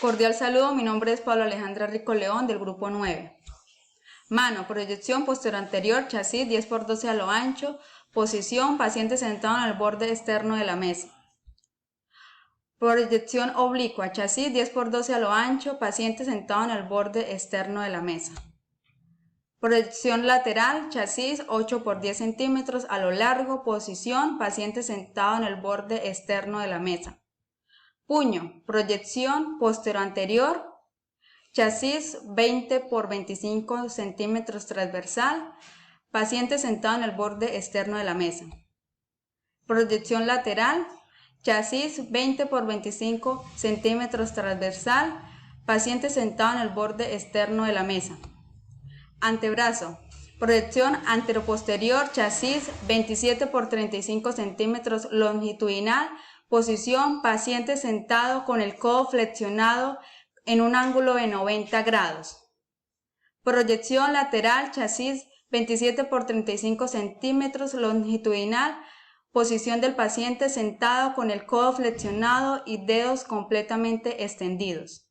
Cordial saludo, mi nombre es Pablo Alejandra Rico León del grupo 9. Mano, proyección posterior anterior, chasis 10 por 12 a lo ancho, posición, paciente sentado en el borde externo de la mesa. Proyección oblicua, chasis 10 por 12 a lo ancho, paciente sentado en el borde externo de la mesa. Proyección lateral, chasis 8 por 10 centímetros a lo largo, posición, paciente sentado en el borde externo de la mesa. Puño, proyección posterior anterior, chasis 20 por 25 centímetros transversal, paciente sentado en el borde externo de la mesa. Proyección lateral, chasis 20 por 25 centímetros transversal, paciente sentado en el borde externo de la mesa. Antebrazo, proyección anteroposterior, chasis 27 por 35 centímetros longitudinal, posición, paciente sentado con el codo flexionado en un ángulo de 90 grados. Proyección lateral, chasis 27 por 35 centímetros longitudinal, posición del paciente sentado con el codo flexionado y dedos completamente extendidos.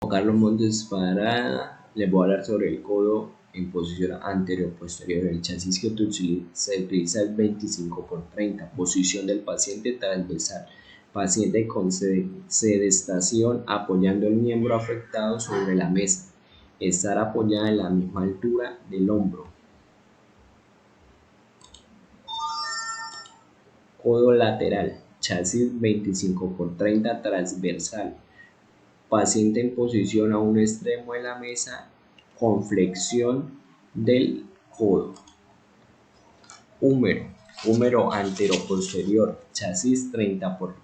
Carlos Montes Parada, les voy a hablar sobre el codo en posición anterior-posterior. El chasis que se utiliza es 25 por 30, posición del paciente transversal, paciente con sedestación apoyando el miembro afectado sobre la mesa, estar apoyada en la misma altura del hombro. Codo lateral, chasis 25 por 30 transversal, paciente en posición a un extremo de la mesa con flexión del codo. Húmero anteroposterior, chasis 30 por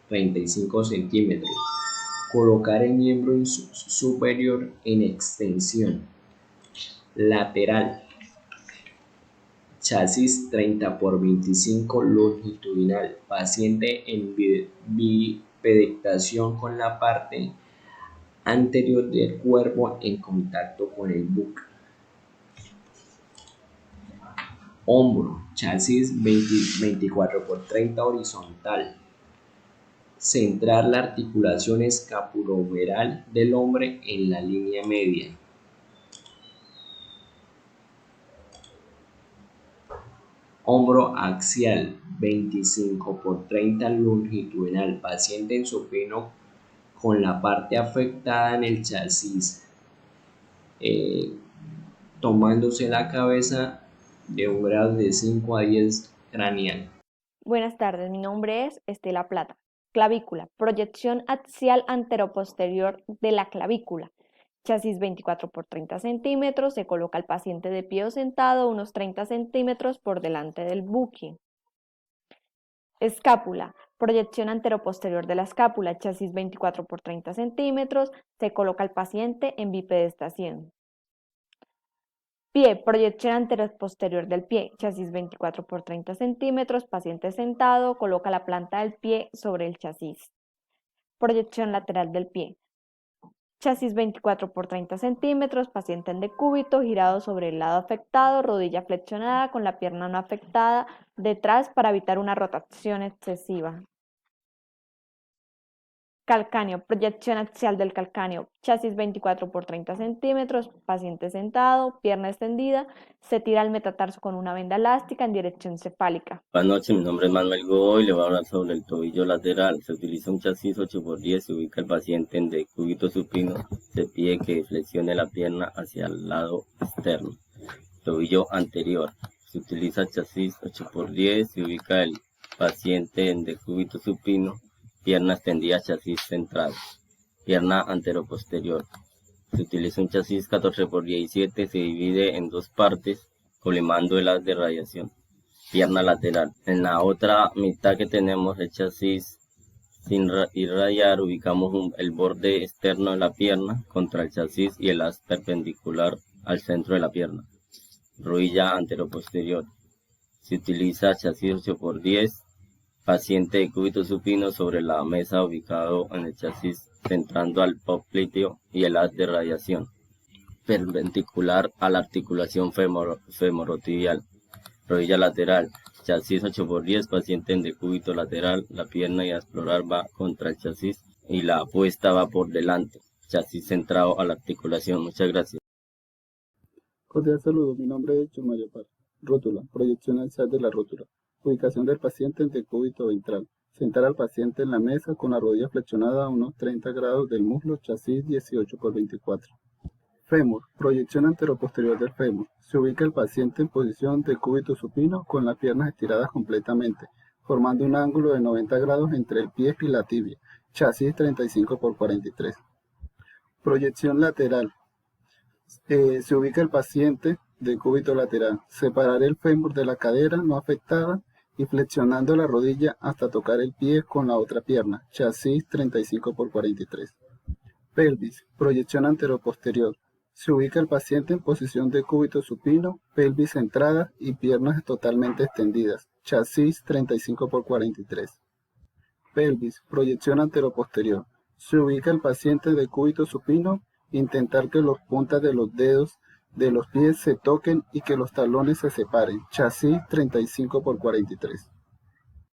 35 centímetros. Colocar el miembro superior en extensión. Lateral, chasis 30 por 25 longitudinal, paciente en bipedestación con la parte anterior del cuerpo en contacto con el buque. Hombro, chasis 24 por 30 horizontal. Centrar la articulación escapulohumeral del hombre en la línea media. Hombro axial 25 por 30 longitudinal, paciente en supino con la parte afectada en el chasis, tomándose la cabeza de un grado de 5 a 10 craneal. Buenas tardes, mi nombre es Estela Plata. Clavícula, proyección axial anteroposterior de la clavícula. Chasis 24 por 30 centímetros, se coloca el paciente de pie o sentado unos 30 centímetros por delante del buque. Escápula, proyección anteroposterior de la escápula, chasis 24 por 30 centímetros, se coloca el paciente en bipedestación. Pie, proyección anteroposterior del pie, chasis 24 por 30 centímetros, paciente sentado, coloca la planta del pie sobre el chasis. Proyección lateral del pie, chasis 24 por 30 centímetros, paciente en decúbito, girado sobre el lado afectado, rodilla flexionada con la pierna no afectada detrás para evitar una rotación excesiva. Calcáneo, proyección axial del calcáneo, chasis 24 por 30 centímetros, paciente sentado, pierna extendida, se tira el metatarso con una venda elástica en dirección cefálica. Buenas noches, mi nombre es Manuel Godoy y le voy a hablar sobre el tobillo lateral. Se utiliza un chasis 8 por 10, se ubica el paciente en decúbito supino, se pide que flexione la pierna hacia el lado externo. Tobillo anterior, se utiliza el chasis 8 por 10, se ubica el paciente en decúbito supino, pierna extendida, chasis central. Pierna anteroposterior, se utiliza un chasis 14 por 17, se divide en dos partes, collimando el haz de radiación. Pierna lateral. En la otra mitad que tenemos el chasis sin irradiar, ubicamos el borde externo de la pierna contra el chasis y el haz perpendicular al centro de la pierna. Rodilla anteroposterior. Se utiliza chasis 8 por 10, paciente de decúbito supino sobre la mesa ubicado en el chasis centrando al popliteo y el haz de radiación. Perpendicular a la articulación femorotibial. Rodilla lateral, chasis 8 por 10, paciente en decúbito lateral, la pierna y a explorar va contra el chasis y la apuesta va por delante. Chasis centrado a la articulación. Muchas gracias. Cordial saludo, mi nombre es John Mario Parra. Rótula, proyección axial de la rótula. Ubicación del paciente en decúbito ventral. Sentar al paciente en la mesa con la rodilla flexionada a unos 30 grados del muslo, chasis 18 por 24. Fémur, proyección anteroposterior del fémur. Se ubica el paciente en posición de cúbito supino con las piernas estiradas completamente, formando un ángulo de 90 grados entre el pie y la tibia, chasis 35 por 43. Proyección lateral. Se ubica el paciente de cúbito lateral. Separar el fémur de la cadera no afectada y flexionando la rodilla hasta tocar el pie con la otra pierna, chasis 35 por 43. Pelvis, proyección anteroposterior. Se ubica el paciente en posición de cúbito supino, pelvis centrada y piernas totalmente extendidas, chasis 35 por 43. Pelvis, proyección anteroposterior. Se ubica el paciente de cúbito supino, intentar que las puntas de los dedos de los pies se toquen y que los talones se separen, chasis 35 por 43.